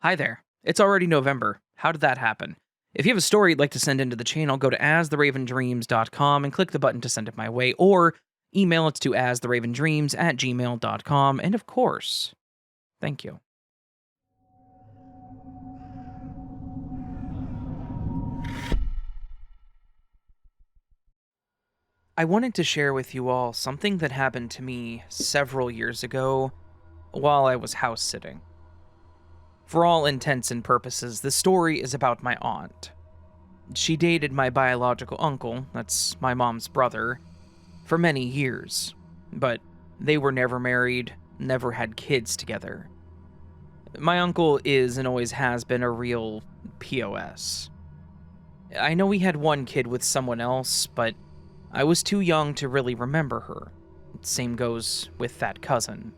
Hi there. It's already November. How did that happen? If you have a story you'd like to send into the channel, go to astheravendreams.com and click the button to send it my way, or email it to astheravendreams@gmail.com, and of course, thank you. I wanted to share with you all something that happened to me several years ago while I was house sitting. For all intents and purposes, the story is about my aunt. She dated my biological uncle, that's my mom's brother, for many years, but they were never married, never had kids together. My uncle is and always has been a real POS. I know he had one kid with someone else, but I was too young to really remember her. Same goes with that cousin.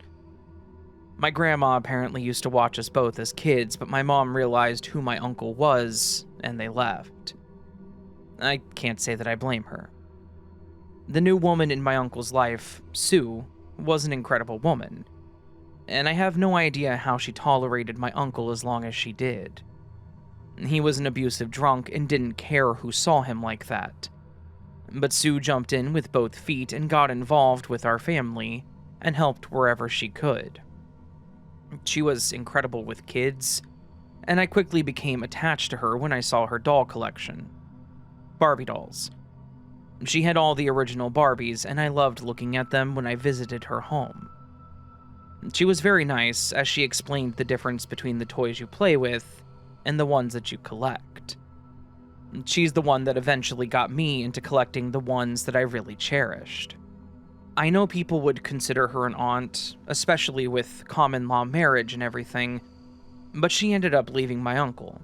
My grandma apparently used to watch us both as kids, but my mom realized who my uncle was, and they left. I can't say that I blame her. The new woman in my uncle's life, Sue, was an incredible woman, and I have no idea how she tolerated my uncle as long as she did. He was an abusive drunk and didn't care who saw him like that. But Sue jumped in with both feet and got involved with our family and helped wherever she could. She was incredible with kids, and I quickly became attached to her when I saw her doll collection. Barbie dolls. She had all the original Barbies, and I loved looking at them when I visited her home. She was very nice, as she explained the difference between the toys you play with and the ones that you collect. She's the one that eventually got me into collecting the ones that I really cherished. I know people would consider her an aunt, especially with common law marriage and everything, but she ended up leaving my uncle.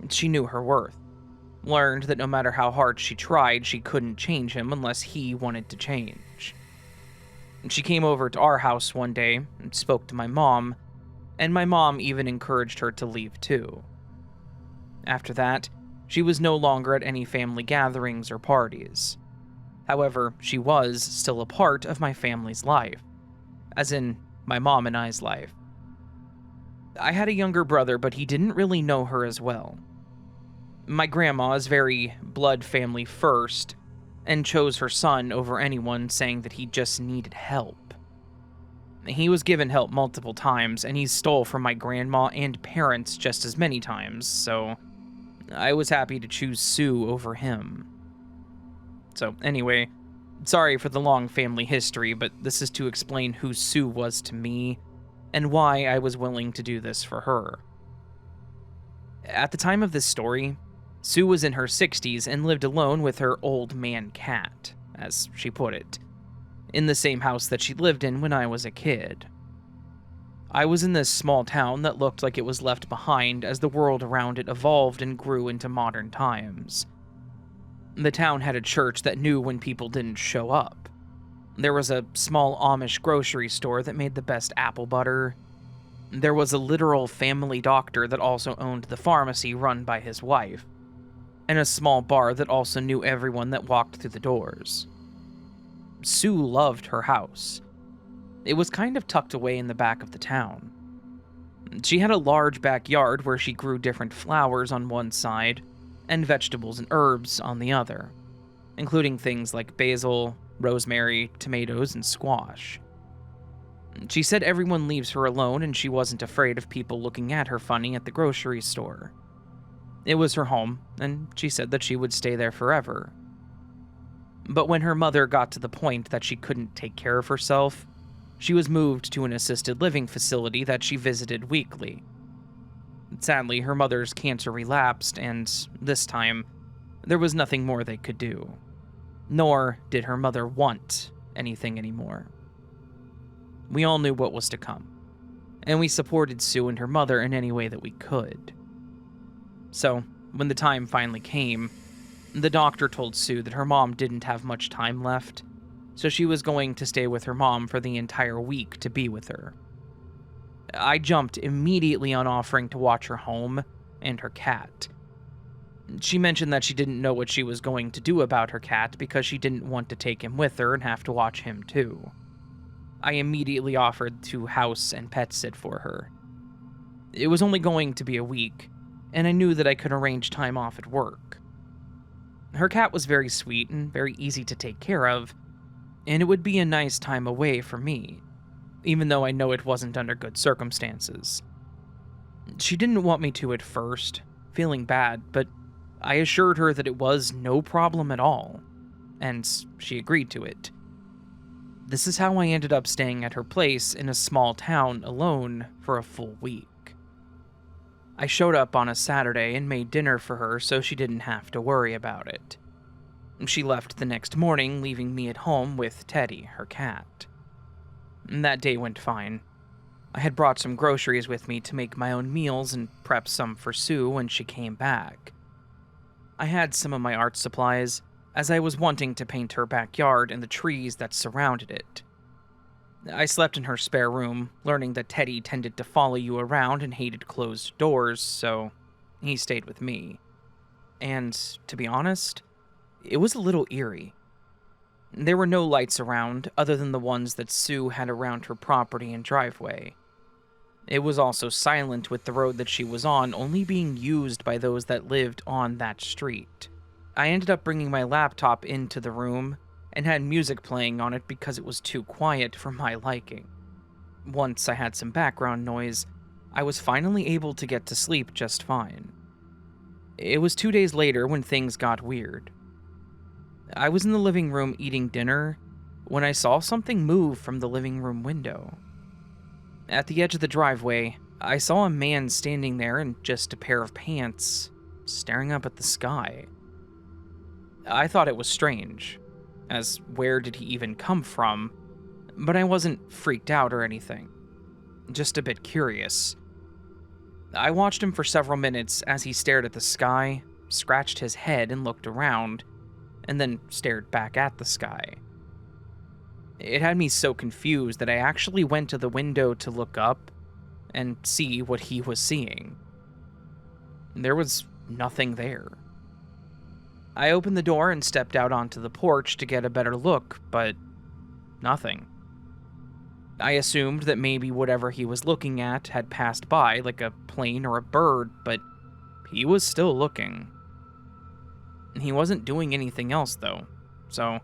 She knew her worth, learned that no matter how hard she tried, she couldn't change him unless he wanted to change. She came over to our house one day and spoke to my mom, and my mom even encouraged her to leave too. After that, she was no longer at any family gatherings or parties. However, she was still a part of my family's life, as in my mom and I's life. I had a younger brother, but he didn't really know her as well. My grandma is very blood family first, and chose her son over anyone, saying that he just needed help. He was given help multiple times, and he stole from my grandma and parents just as many times, so I was happy to choose Sue over him. So anyway, sorry for the long family history, but this is to explain who Sue was to me, and why I was willing to do this for her. At the time of this story, Sue was in her 60s and lived alone with her old man cat, as she put it, in the same house that she lived in when I was a kid. I was in this small town that looked like it was left behind as the world around it evolved and grew into modern times. The town had a church that knew when people didn't show up. There was a small Amish grocery store that made the best apple butter. There was a literal family doctor that also owned the pharmacy run by his wife, and a small bar that also knew everyone that walked through the doors. Sue loved her house. It was kind of tucked away in the back of the town. She had a large backyard where she grew different flowers on one side and vegetables and herbs on the other, including things like basil, rosemary, tomatoes, and squash. She said everyone leaves her alone and she wasn't afraid of people looking at her funny at the grocery store. It was her home, and she said that she would stay there forever. But when her mother got to the point that she couldn't take care of herself, she was moved to an assisted living facility that she visited weekly. Sadly, her mother's cancer relapsed, and this time, there was nothing more they could do. Nor did her mother want anything anymore. We all knew what was to come, and we supported Sue and her mother in any way that we could. So, when the time finally came, the doctor told Sue that her mom didn't have much time left, so she was going to stay with her mom for the entire week to be with her. I jumped immediately on offering to watch her home and her cat. She mentioned that she didn't know what she was going to do about her cat because she didn't want to take him with her and have to watch him too. I immediately offered to house and pet sit for her. It was only going to be a week, and I knew that I could arrange time off at work. Her cat was very sweet and very easy to take care of, and it would be a nice time away for me, even though I know it wasn't under good circumstances. She didn't want me to at first, feeling bad, but I assured her that it was no problem at all, and she agreed to it. This is how I ended up staying at her place in a small town alone for a full week. I showed up on a Saturday and made dinner for her so she didn't have to worry about it. She left the next morning, leaving me at home with Teddy, her cat. That day went fine. I had brought some groceries with me to make my own meals and prep some for Sue when she came back. I had some of my art supplies, as I was wanting to paint her backyard and the trees that surrounded it. I slept in her spare room, learning that Teddy tended to follow you around and hated closed doors, so he stayed with me. And, to be honest, it was a little eerie. There were no lights around, other than the ones that Sue had around her property and driveway. It was also silent, with the road that she was on only being used by those that lived on that street. I ended up bringing my laptop into the room and had music playing on it because it was too quiet for my liking. Once I had some background noise, I was finally able to get to sleep just fine. It was 2 days later when things got weird. I was in the living room eating dinner when I saw something move from the living room window. At the edge of the driveway, I saw a man standing there in just a pair of pants, staring up at the sky. I thought it was strange, as where did he even come from, but I wasn't freaked out or anything, just a bit curious. I watched him for several minutes as he stared at the sky, scratched his head and looked around, and then stared back at the sky. It had me so confused that I actually went to the window to look up and see what he was seeing. There was nothing there. I opened the door and stepped out onto the porch to get a better look, but nothing. I assumed that maybe whatever he was looking at had passed by, like a plane or a bird, but he was still looking. He wasn't doing anything else, though, so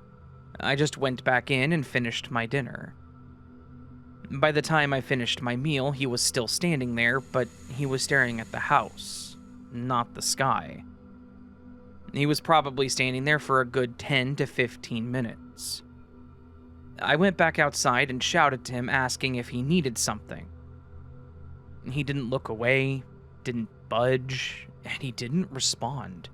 I just went back in and finished my dinner. By the time I finished my meal, he was still standing there, but he was staring at the house, not the sky. He was probably standing there for a good 10 to 15 minutes. I went back outside and shouted to him, asking if he needed something. He didn't look away, didn't budge, and he didn't respond.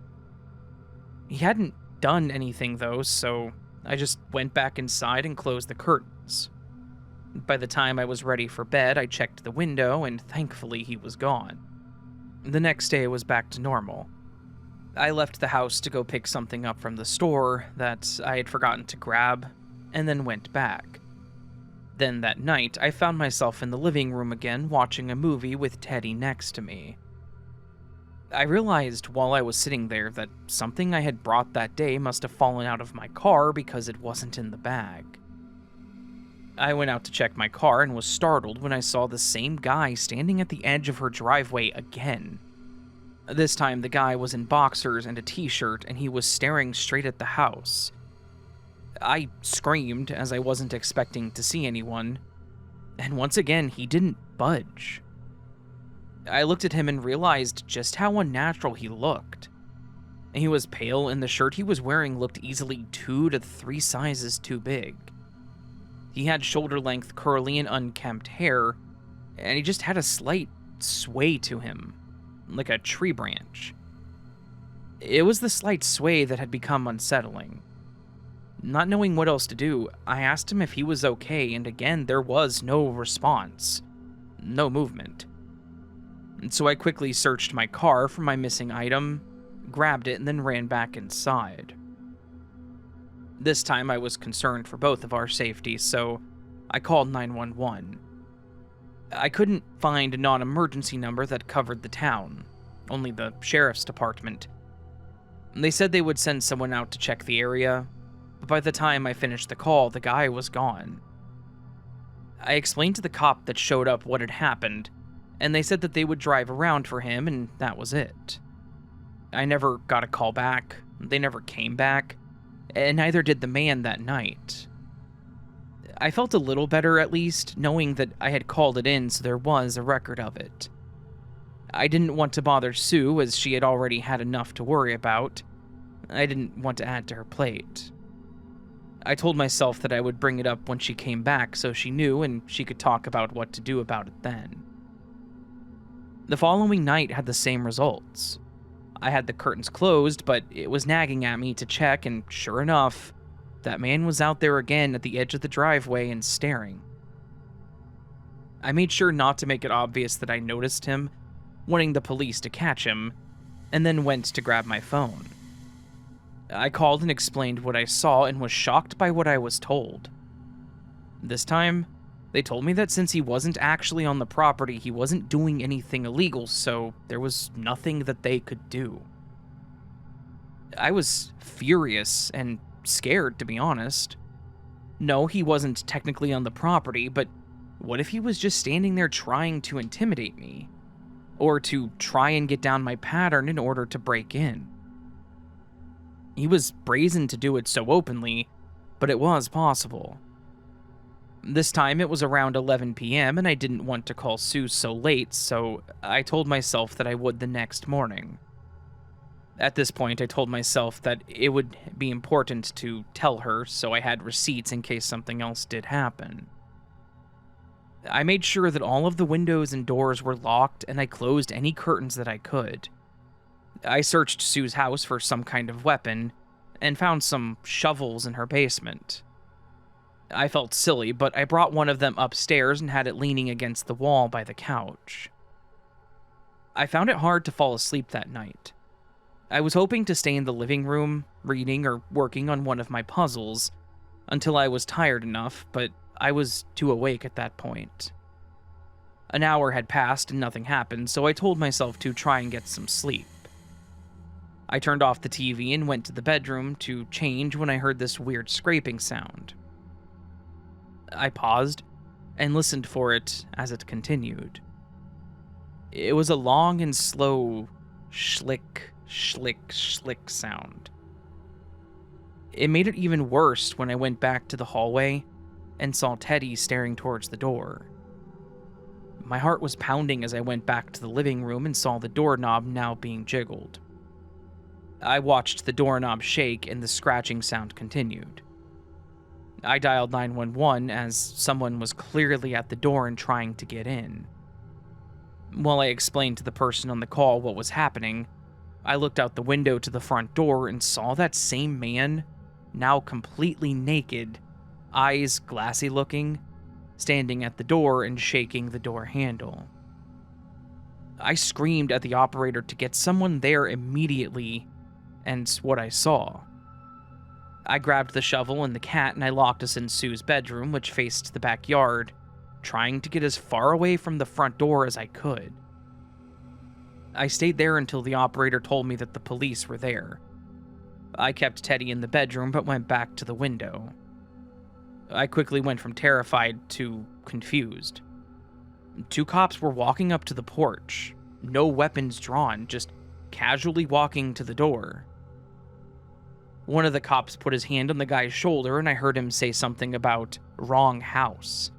He hadn't done anything, though, so I just went back inside and closed the curtains. By the time I was ready for bed, I checked the window, and thankfully he was gone. The next day was back to normal. I left the house to go pick something up from the store that I had forgotten to grab, and then went back. Then that night, I found myself in the living room again watching a movie with Teddy next to me. I realized while I was sitting there that something I had brought that day must have fallen out of my car because it wasn't in the bag. I went out to check my car and was startled when I saw the same guy standing at the edge of her driveway again. This time, the guy was in boxers and a t-shirt, and he was staring straight at the house. I screamed, as I wasn't expecting to see anyone, and once again, he didn't budge. I looked at him and realized just how unnatural he looked. He was pale, and the shirt he was wearing looked easily 2 to 3 sizes too big. He had shoulder-length curly and unkempt hair, and he just had a slight sway to him, like a tree branch. It was the slight sway that had become unsettling. Not knowing what else to do, I asked him if he was okay, and again, there was no response. No movement. And so I quickly searched my car for my missing item, grabbed it, and then ran back inside. This time I was concerned for both of our safety, so I called 911. I couldn't find a non-emergency number that covered the town, only the sheriff's department. They said they would send someone out to check the area, but by the time I finished the call, the guy was gone. I explained to the cop that showed up what had happened, and they said that they would drive around for him, and that was it. I never got a call back, they never came back, and neither did the man that night. I felt a little better, at least, knowing that I had called it in, so there was a record of it. I didn't want to bother Sue, as she had already had enough to worry about. I didn't want to add to her plate. I told myself that I would bring it up when she came back so she knew and she could talk about what to do about it then. The following night had the same results. I had the curtains closed, but it was nagging at me to check, and sure enough, that man was out there again at the edge of the driveway and staring. I made sure not to make it obvious that I noticed him, wanting the police to catch him, and then went to grab my phone. I called and explained what I saw and was shocked by what I was told. This time, they told me that since he wasn't actually on the property, he wasn't doing anything illegal, so there was nothing that they could do. I was furious and scared, to be honest. No, he wasn't technically on the property, but what if he was just standing there trying to intimidate me? Or to try and get down my pattern in order to break in? He was brazen to do it so openly, but it was possible. This time it was around 11 p.m. and I didn't want to call Sue so late, so I told myself that I would the next morning. At this point, I told myself that it would be important to tell her, so I had receipts in case something else did happen. I made sure that all of the windows and doors were locked, and I closed any curtains that I could. I searched Sue's house for some kind of weapon, and found some shovels in her basement. I felt silly, but I brought one of them upstairs and had it leaning against the wall by the couch. I found it hard to fall asleep that night. I was hoping to stay in the living room, reading or working on one of my puzzles, until I was tired enough, but I was too awake at that point. An hour had passed and nothing happened, so I told myself to try and get some sleep. I turned off the TV and went to the bedroom to change when I heard this weird scraping sound. I paused and listened for it as it continued. It was a long and slow schlick, schlick, schlick sound. It made it even worse when I went back to the hallway and saw Teddy staring towards the door. My heart was pounding as I went back to the living room and saw the doorknob now being jiggled. I watched the doorknob shake and the scratching sound continued. I dialed 911 as someone was clearly at the door and trying to get in. While I explained to the person on the call what was happening, I looked out the window to the front door and saw that same man, now completely naked, eyes glassy looking, standing at the door and shaking the door handle. I screamed at the operator to get someone there immediately, and what I saw. I grabbed the shovel and the cat and I locked us in Sue's bedroom, which faced the backyard, trying to get as far away from the front door as I could. I stayed there until the operator told me that the police were there. I kept Teddy in the bedroom but went back to the window. I quickly went from terrified to confused. 2 cops were walking up to the porch, no weapons drawn, just casually walking to the door. One of the cops put his hand on the guy's shoulder and I heard him say something about wrong house.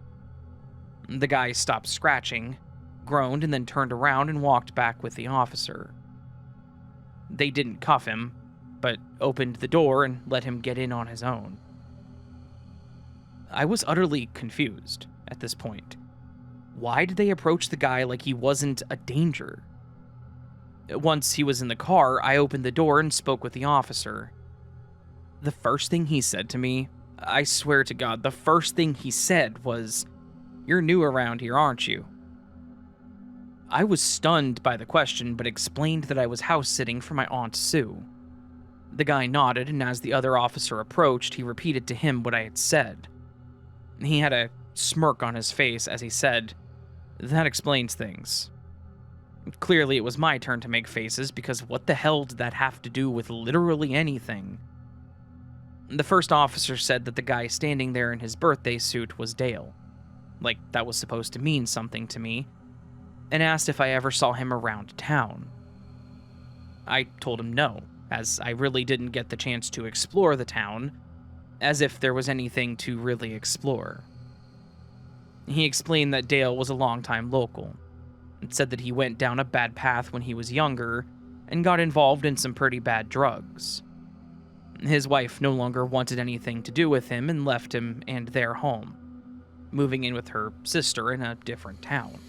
The guy stopped scratching, groaned, and then turned around and walked back with the officer. They didn't cuff him, but opened the door and let him get in on his own. I was utterly confused at this point. Why did they approach the guy like he wasn't a danger? Once he was in the car, I opened the door and spoke with the officer. The first thing he said to me, I swear to God, the first thing he said was, "You're new around here, aren't you?" I was stunned by the question, but explained that I was house-sitting for my Aunt Sue. The guy nodded, and as the other officer approached, he repeated to him what I had said. He had a smirk on his face as he said, "That explains things." Clearly, it was my turn to make faces, because what the hell did that have to do with literally anything? The first officer said that the guy standing there in his birthday suit was Dale. Like, that was supposed to mean something to me. and asked if I ever saw him around town. I told him no, as I really didn't get the chance to explore the town, as if there was anything to really explore. He explained that Dale was a longtime local, and said that he went down a bad path when he was younger and got involved in some pretty bad drugs. His wife no longer wanted anything to do with him and left him and their home, moving in with her sister in a different town.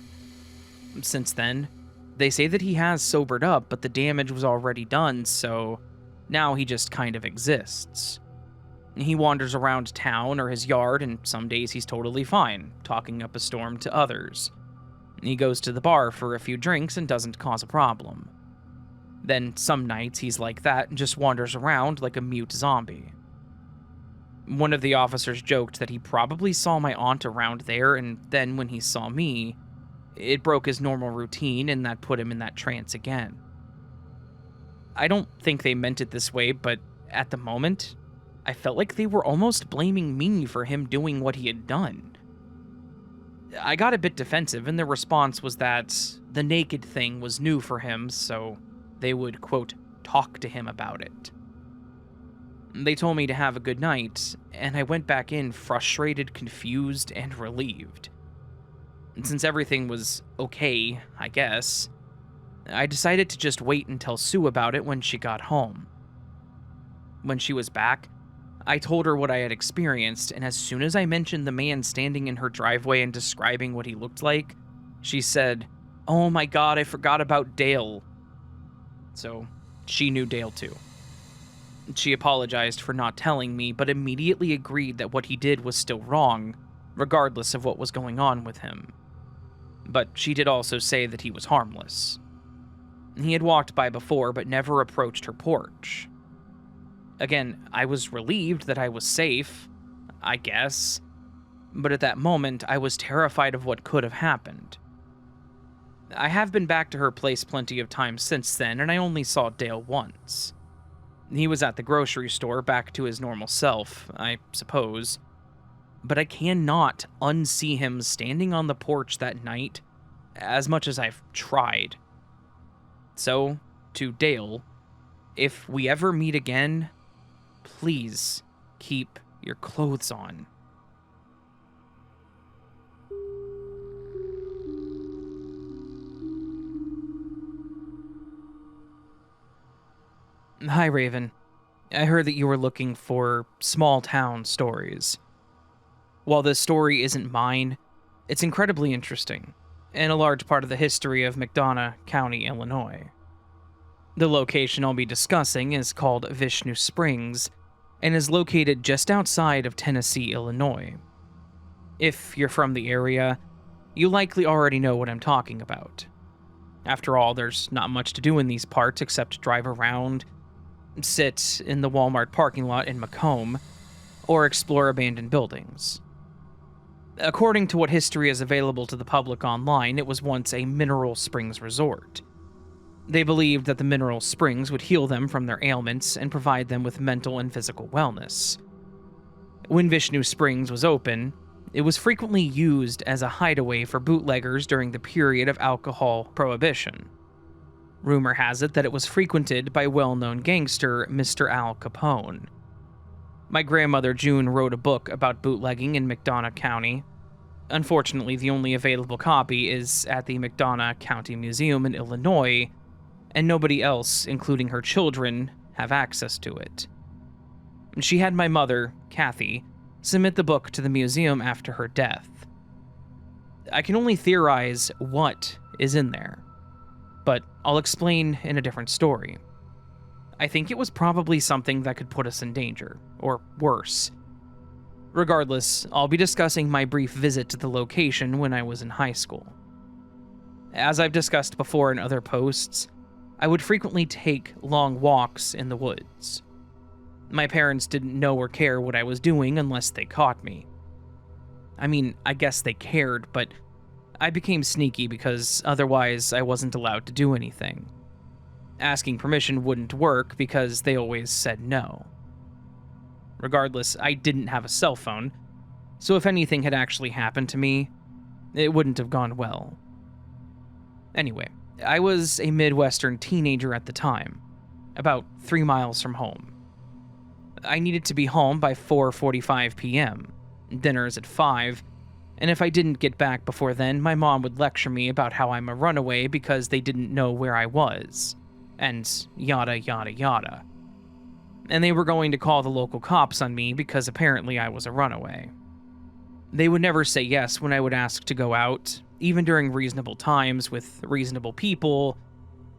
Since then, they say that he has sobered up, but the damage was already done, so now he just kind of exists. He wanders around town or his yard, and some days he's totally fine, talking up a storm to others. He goes to the bar for a few drinks and doesn't cause a problem. Then some nights he's like that and just wanders around like a mute zombie. One of the officers joked that he probably saw my aunt around there, and then when he saw me, it broke his normal routine and that put him in that trance again. I don't think they meant it this way, but at the moment, I felt like they were almost blaming me for him doing what he had done. I got a bit defensive, and their response was that the naked thing was new for him, so they would, quote, talk to him about it. They told me to have a good night, and I went back in frustrated, confused, and relieved. And since everything was okay, I guess, I decided to just wait and tell Sue about it when she got home. When she was back, I told her what I had experienced, and as soon as I mentioned the man standing in her driveway and describing what he looked like, she said, "Oh my god, I forgot about Dale." So, she knew Dale too. She apologized for not telling me, but immediately agreed that what he did was still wrong, regardless of what was going on with him. But she did also say that he was harmless. He had walked by before, but never approached her porch. Again, I was relieved that I was safe, I guess, but at that moment, I was terrified of what could have happened. I have been back to her place plenty of times since then, and I only saw Dale once. He was at the grocery store, back to his normal self, I suppose, but I cannot unsee him standing on the porch that night, as much as I've tried. So, to Dale, if we ever meet again, please keep your clothes on. Hi, Raven. I heard that you were looking for small town stories. While this story isn't mine, it's incredibly interesting, and a large part of the history of McDonough County, Illinois. The location I'll be discussing is called Vishnu Springs, and is located just outside of Tennessee, Illinois. If you're from the area, you likely already know what I'm talking about. After all, there's not much to do in these parts except drive around, sit in the Walmart parking lot in Macomb, or explore abandoned buildings. According to what history is available to the public online, it was once a mineral springs resort. They believed that the mineral springs would heal them from their ailments and provide them with mental and physical wellness. When Vishnu Springs was open, it was frequently used as a hideaway for bootleggers during the period of alcohol prohibition. Rumor has it that it was frequented by well-known gangster Mr. Al Capone. My grandmother June wrote a book about bootlegging in McDonough County. Unfortunately, the only available copy is at the McDonough County Museum in Illinois, and nobody else, including her children, have access to it. She had my mother, Kathy, submit the book to the museum after her death. I can only theorize what is in there, but I'll explain in a different story. I think it was probably something that could put us in danger, or worse. Regardless, I'll be discussing my brief visit to the location when I was in high school. As I've discussed before in other posts, I would frequently take long walks in the woods. My parents didn't know or care what I was doing unless they caught me. I mean, I guess they cared, but I became sneaky because otherwise I wasn't allowed to do anything. Asking permission wouldn't work because they always said no. Regardless, I didn't have a cell phone, so if anything had actually happened to me, it wouldn't have gone well. Anyway, I was a Midwestern teenager at the time, about 3 miles from home. I needed to be home by 4:45 p.m. Dinner is at 5, and if I didn't get back before then, my mom would lecture me about how I'm a runaway because they didn't know where I was, and yada yada yada. And they were going to call the local cops on me because apparently I was a runaway. They would never say yes when I would ask to go out, even during reasonable times with reasonable people,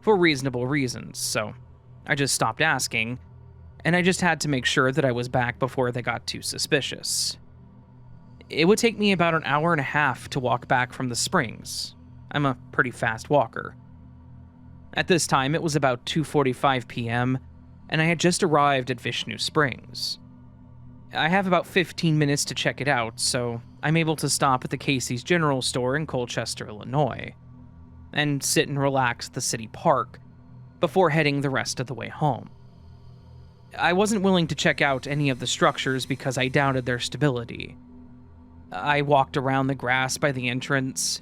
for reasonable reasons, so I just stopped asking, and I just had to make sure that I was back before they got too suspicious. It would take me about an hour and a half to walk back from the springs. I'm a pretty fast walker. At this time, it was about 2:45 p.m., and I had just arrived at Vishnu Springs. I have about 15 minutes to check it out, so I'm able to stop at the Casey's General Store in Colchester, Illinois, and sit and relax at the city park before heading the rest of the way home. I wasn't willing to check out any of the structures because I doubted their stability. I walked around the grass by the entrance.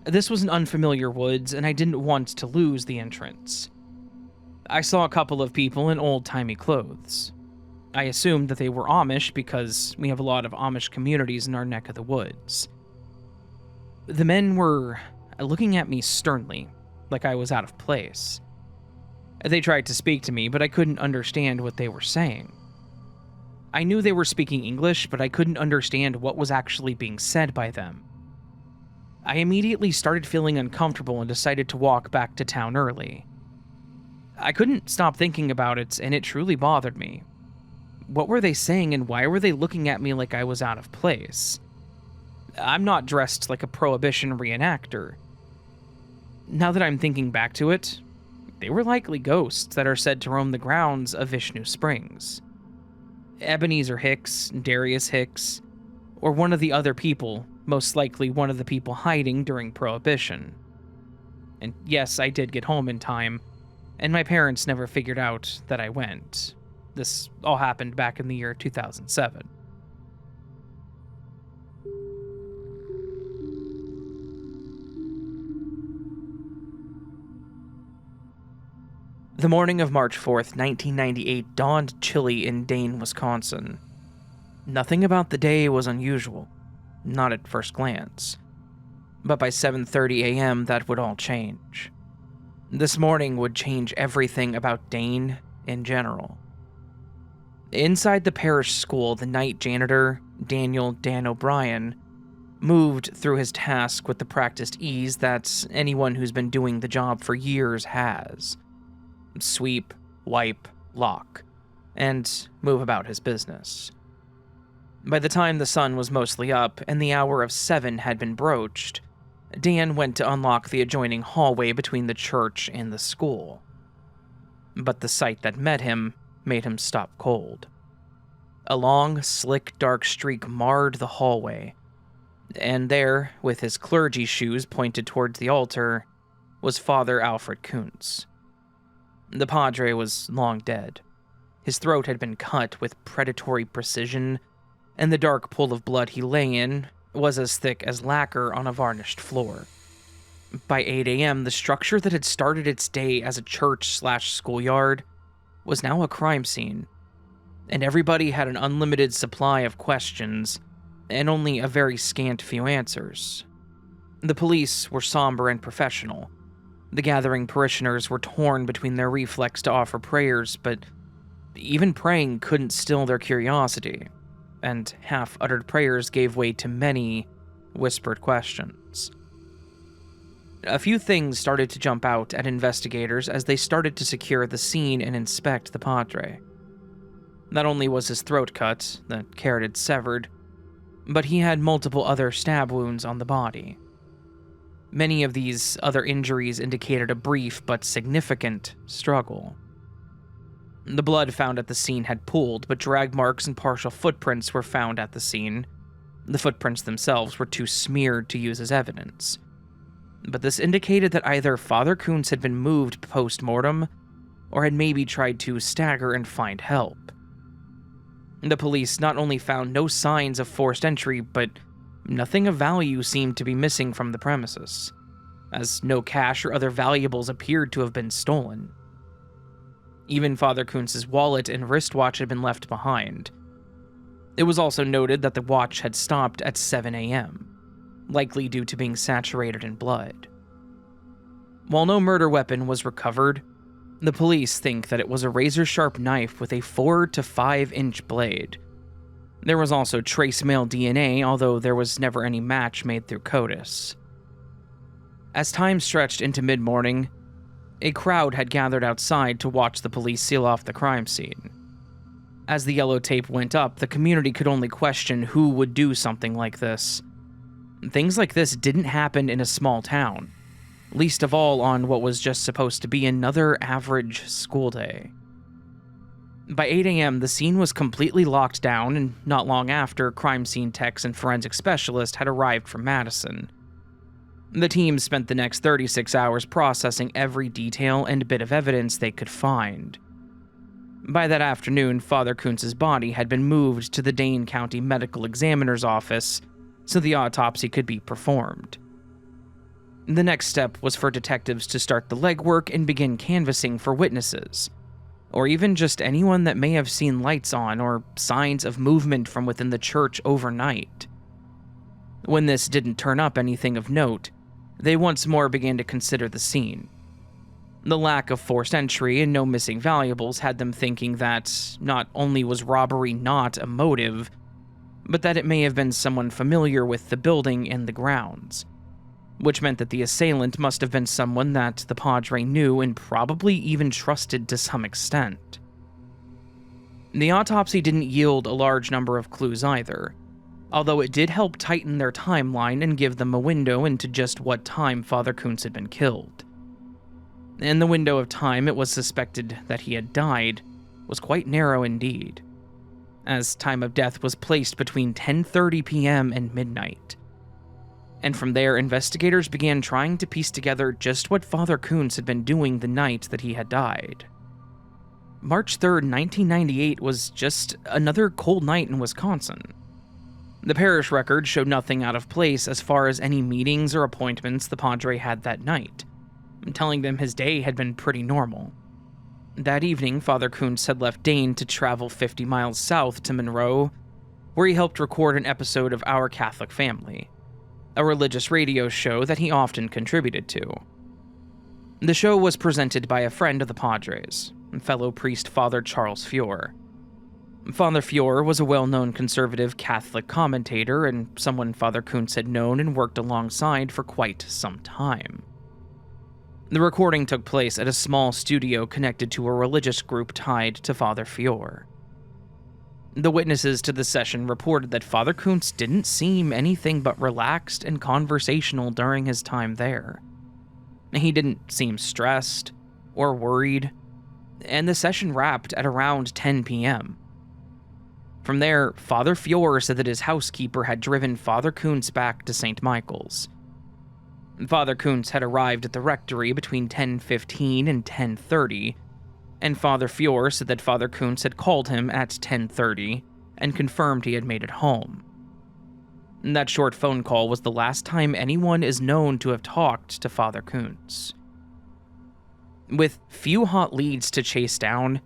This was an unfamiliar woods, and I didn't want to lose the entrance. I saw a couple of people in old-timey clothes. I assumed that they were Amish because we have a lot of Amish communities in our neck of the woods. The men were looking at me sternly, like I was out of place. They tried to speak to me, but I couldn't understand what they were saying. I knew they were speaking English, but I couldn't understand what was actually being said by them. I immediately started feeling uncomfortable and decided to walk back to town early. I couldn't stop thinking about it, and it truly bothered me. What were they saying, and why were they looking at me like I was out of place? I'm not dressed like a Prohibition reenactor. Now that I'm thinking back to it, they were likely ghosts that are said to roam the grounds of Vishnu Springs. Ebenezer Hicks, Darius Hicks, or one of the other people, most likely one of the people hiding during Prohibition. And yes, I did get home in time, and my parents never figured out that I went. This all happened back in the year 2007. The morning of March 4th, 1998 dawned chilly in Dane, Wisconsin. Nothing about the day was unusual, not at first glance. But by 7:30 a.m., that would all change. This morning would change everything about Dane in general. Inside the parish school, the night janitor, Dan O'Brien, moved through his task with the practiced ease that anyone who's been doing the job for years has. Sweep, wipe, lock, and move about his business. By the time the sun was mostly up and the hour of 7 had been broached, Dan went to unlock the adjoining hallway between the church and the school. But the sight that met him made him stop cold. A long, slick, dark streak marred the hallway, and there, with his clergy shoes pointed towards the altar, was Father Alfred Kunz. The padre was long dead. His throat had been cut with predatory precision, and the dark pool of blood he lay in was as thick as lacquer on a varnished floor. By 8 a.m., the structure that had started its day as a church/schoolyard was now a crime scene, and everybody had an unlimited supply of questions and only a very scant few answers. The police were somber and professional. The gathering parishioners were torn between their reflex to offer prayers, but even praying couldn't still their curiosity, and half-uttered prayers gave way to many whispered questions. A few things started to jump out at investigators as they started to secure the scene and inspect the padre. Not only was his throat cut, the carotid severed, but he had multiple other stab wounds on the body. Many of these other injuries indicated a brief but significant struggle. The blood found at the scene had pooled, but drag marks and partial footprints were found at the scene. The footprints themselves were too smeared to use as evidence. But this indicated that either Father Kunz had been moved post-mortem, or had maybe tried to stagger and find help. The police not only found no signs of forced entry, but nothing of value seemed to be missing from the premises. as no cash or other valuables appeared to have been stolen. Even Father Kunz's wallet and wristwatch had been left behind. It was also noted that the watch had stopped at 7 a.m., likely due to being saturated in blood. While no murder weapon was recovered, the police think that it was a razor-sharp knife with a 4 to 5-inch blade. There was also trace male DNA, although there was never any match made through CODIS. As time stretched into mid-morning, a crowd had gathered outside to watch the police seal off the crime scene. As the yellow tape went up, the community could only question who would do something like this. Things like this didn't happen in a small town, least of all on what was just supposed to be another average school day. By 8 a.m., the scene was completely locked down, and not long after, crime scene techs and forensic specialists had arrived from Madison. The team spent the next 36 hours processing every detail and bit of evidence they could find. By that afternoon, Father Kunz's body had been moved to the Dane County Medical Examiner's office so the autopsy could be performed. The next step was for detectives to start the legwork and begin canvassing for witnesses, or even just anyone that may have seen lights on or signs of movement from within the church overnight. When this didn't turn up anything of note, they once more began to consider the scene. The lack of forced entry and no missing valuables had them thinking that not only was robbery not a motive, but that it may have been someone familiar with the building and the grounds, which meant that the assailant must have been someone that the Padre knew and probably even trusted to some extent. The autopsy didn't yield a large number of clues either, although it did help tighten their timeline and give them a window into just what time Father Kunz had been killed. And the window of time it was suspected that he had died was quite narrow indeed, as time of death was placed between 10:30 p.m. and midnight. And from there, investigators began trying to piece together just what Father Kunz had been doing the night that he had died. March 3rd, 1998 was just another cold night in Wisconsin. The parish record showed nothing out of place as far as any meetings or appointments the Padre had that night, telling them his day had been pretty normal. That evening, Father Kunz had left Dane to travel 50 miles south to Monroe, where he helped record an episode of Our Catholic Family, a religious radio show that he often contributed to. The show was presented by a friend of the Padres, fellow priest Father Charles Fiore. Father Fiore was a well-known conservative Catholic commentator and someone Father Kunz had known and worked alongside for quite some time. The recording took place at a small studio connected to a religious group tied to Father Fiore. The witnesses to the session reported that Father Kunz didn't seem anything but relaxed and conversational during his time there. He didn't seem stressed or worried, and the session wrapped at around 10 p.m. From there, Father Fiore said that his housekeeper had driven Father Kunz back to St. Michael's. Father Kunz had arrived at the rectory between 10:15 and 10:30, and Father Fiore said that Father Kunz had called him at 10:30 and confirmed he had made it home. That short phone call was the last time anyone is known to have talked to Father Kunz. With few hot leads to chase down,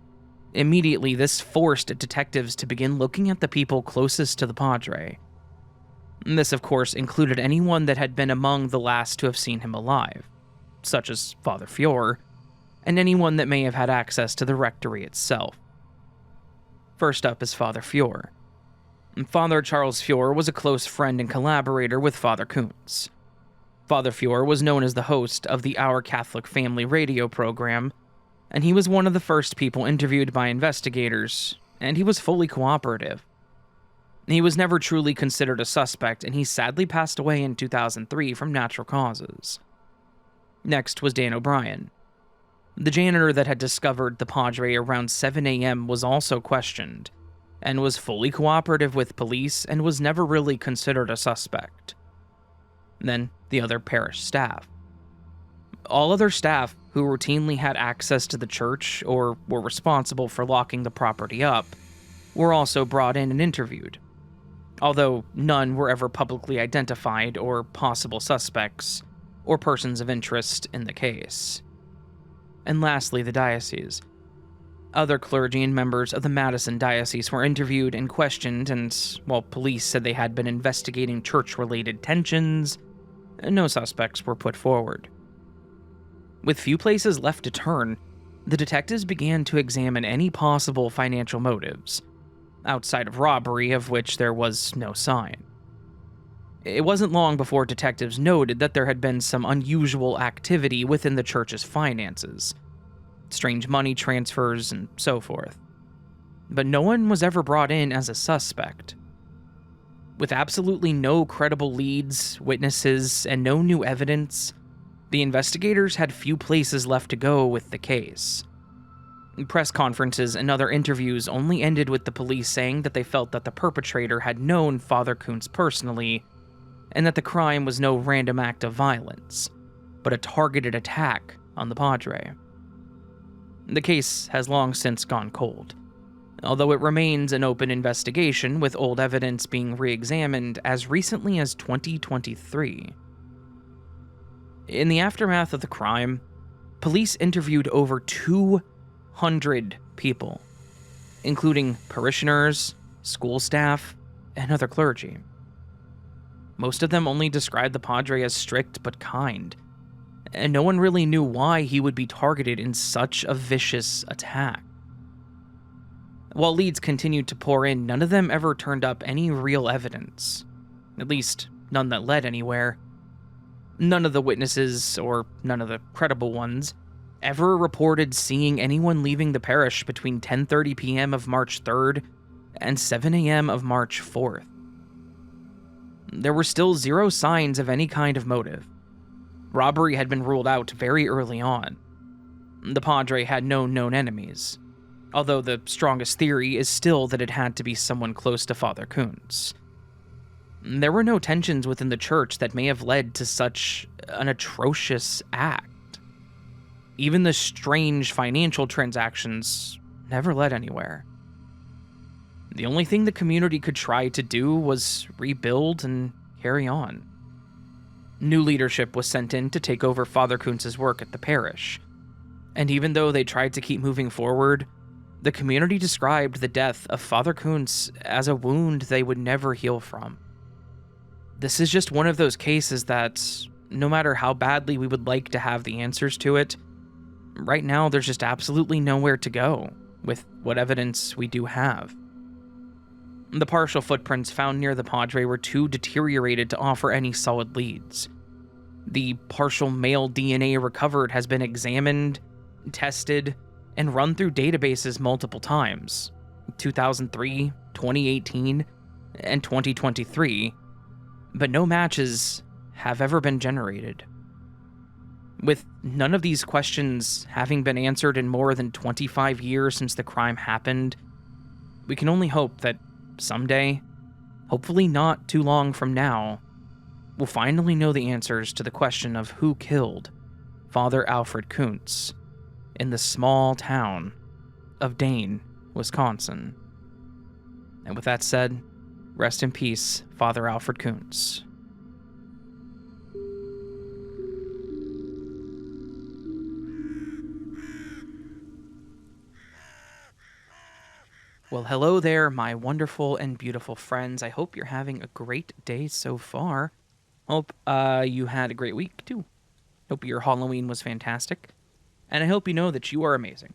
immediately this forced detectives to begin looking at the people closest to the Padre. This, of course, included anyone that had been among the last to have seen him alive, such as Father Fiore, and anyone that may have had access to the rectory itself. First up is Father Fiore. Father Charles Fiore was a close friend and collaborator with Father Kunz. Father Fiore was known as the host of the Our Catholic Family radio program, and he was one of the first people interviewed by investigators, and he was fully cooperative. He was never truly considered a suspect, and he sadly passed away in 2003 from natural causes. Next was Dan O'Brien. The janitor that had discovered the Padre around 7 a.m. was also questioned, and was fully cooperative with police and was never really considered a suspect. Then, the other parish staff. All other staff who routinely had access to the church or were responsible for locking the property up were also brought in and interviewed, although none were ever publicly identified or possible suspects, or persons of interest in the case. And lastly, the diocese. Other clergy and members of the Madison Diocese were interviewed and questioned, and while police said they had been investigating church-related tensions, no suspects were put forward. With few places left to turn, the detectives began to examine any possible financial motives, outside of robbery, of which there was no sign. It wasn't long before detectives noted that there had been some unusual activity within the church's finances, strange money transfers, and so forth. But no one was ever brought in as a suspect. With absolutely no credible leads, witnesses, and no new evidence, the investigators had few places left to go with the case. Press conferences and other interviews only ended with the police saying that they felt that the perpetrator had known Father Kunz personally, and that the crime was no random act of violence, but a targeted attack on the Padre. The case has long since gone cold, although it remains an open investigation, with old evidence being re-examined as recently as 2023. In the aftermath of the crime, police interviewed over 200 people, including parishioners, school staff, and other clergy. Most of them only described the Padre as strict but kind, and no one really knew why he would be targeted in such a vicious attack. While leads continued to pour in, none of them ever turned up any real evidence, at least none that led anywhere. None of the witnesses, or none of the credible ones, ever reported seeing anyone leaving the parish between 10:30 p.m. of March 3rd and 7 a.m. of March 4th. There were still zero signs of any kind of motive. Robbery had been ruled out very early on. The Padre had no known enemies, although the strongest theory is still that it had to be someone close to Father Kunz. There were no tensions within the church that may have led to such an atrocious act. Even the strange financial transactions never led anywhere. The only thing the community could try to do was rebuild and carry on. New leadership was sent in to take over Father Kunz's work at the parish, and even though they tried to keep moving forward, the community described the death of Father Kunz as a wound they would never heal from. This is just one of those cases that, no matter how badly we would like to have the answers to it, right now there's just absolutely nowhere to go with what evidence we do have. The partial footprints found near the Padre were too deteriorated to offer any solid leads. The partial male DNA recovered has been examined, tested, and run through databases multiple times, 2003, 2018, and 2023, but no matches have ever been generated. With none of these questions having been answered in more than 25 years since the crime happened, we can only hope that someday, hopefully not too long from now, we'll finally know the answers to the question of who killed Father Alfred Kunz in the small town of Dane, Wisconsin. And with that said, rest in peace, Father Alfred Kunz. Well, hello there, my wonderful and beautiful friends. I hope you're having a great day so far. Hope you had a great week, too. Hope your Halloween was fantastic. And I hope you know that you are amazing.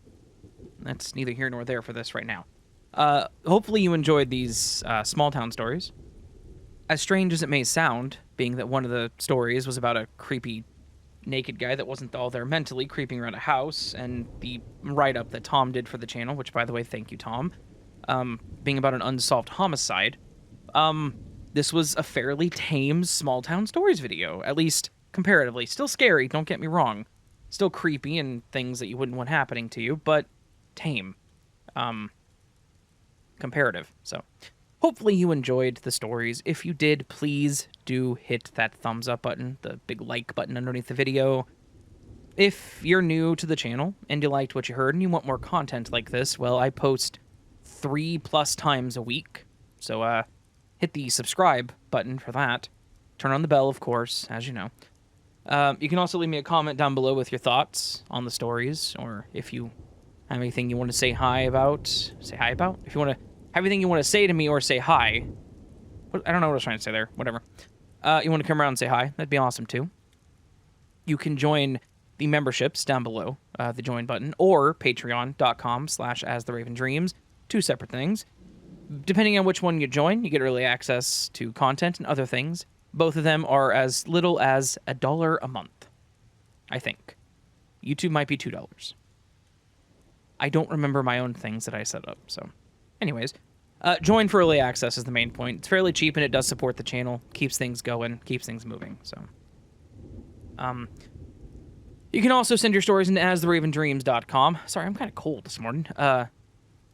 That's neither here nor there for this right now. Hopefully you enjoyed these small town stories. As strange as it may sound, being that one of the stories was about a creepy naked guy that wasn't all there mentally creeping around a house, and the write-up that Tom did for the channel, which, by the way, thank you, Tom, being about an unsolved homicide, this was a fairly tame small town stories video, at least comparatively. Still scary, don't get me wrong. Still creepy and things that you wouldn't want happening to you, but tame. Comparative. So hopefully you enjoyed the stories. If you did, please do hit that thumbs up button, the big like button underneath the video. If you're new to the channel and you liked what you heard and you want more content like this, well, I post 3+ times a week. So hit the subscribe button for that. Turn on the bell, of course, as you know. You can also leave me a comment down below with your thoughts on the stories, or if you have anything you want to say hi about. Say hi about? If you want to have anything you want to say to me or say hi. I don't know what I was trying to say there. Whatever. You want to come around and say hi? That'd be awesome too. You can join the memberships down below, the join button, or patreon.com/astheravendreams. Two separate things. Depending on which one you join, you get early access to content and other things. Both of them are as little as $1 a month, I think. YouTube might be $2. I don't remember my own things that I set up, so. Anyways, join for early access is the main point. It's fairly cheap and it does support the channel, keeps things going, keeps things moving, so. You can also send your stories into astheravendreams.com. Sorry, I'm kind of cold this morning.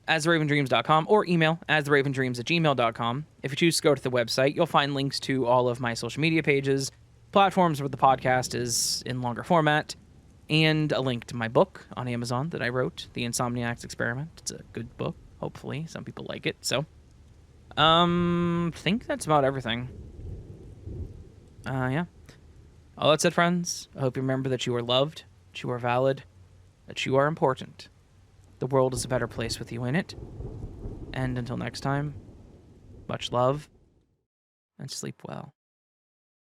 astheravendreams.com, or email astheravendreams@gmail.com. If you choose to go to the website, you'll find links to all of my social media pages, platforms where the podcast is in longer format, and a link to my book on Amazon that I wrote, The Insomniac's Experiment. It's a good book, hopefully. Some people like it, so. Think that's about everything. Yeah. All that said, friends, I hope you remember that you are loved, that you are valid, that you are important. The world is a better place with you in it. And until next time, much love, and sleep well.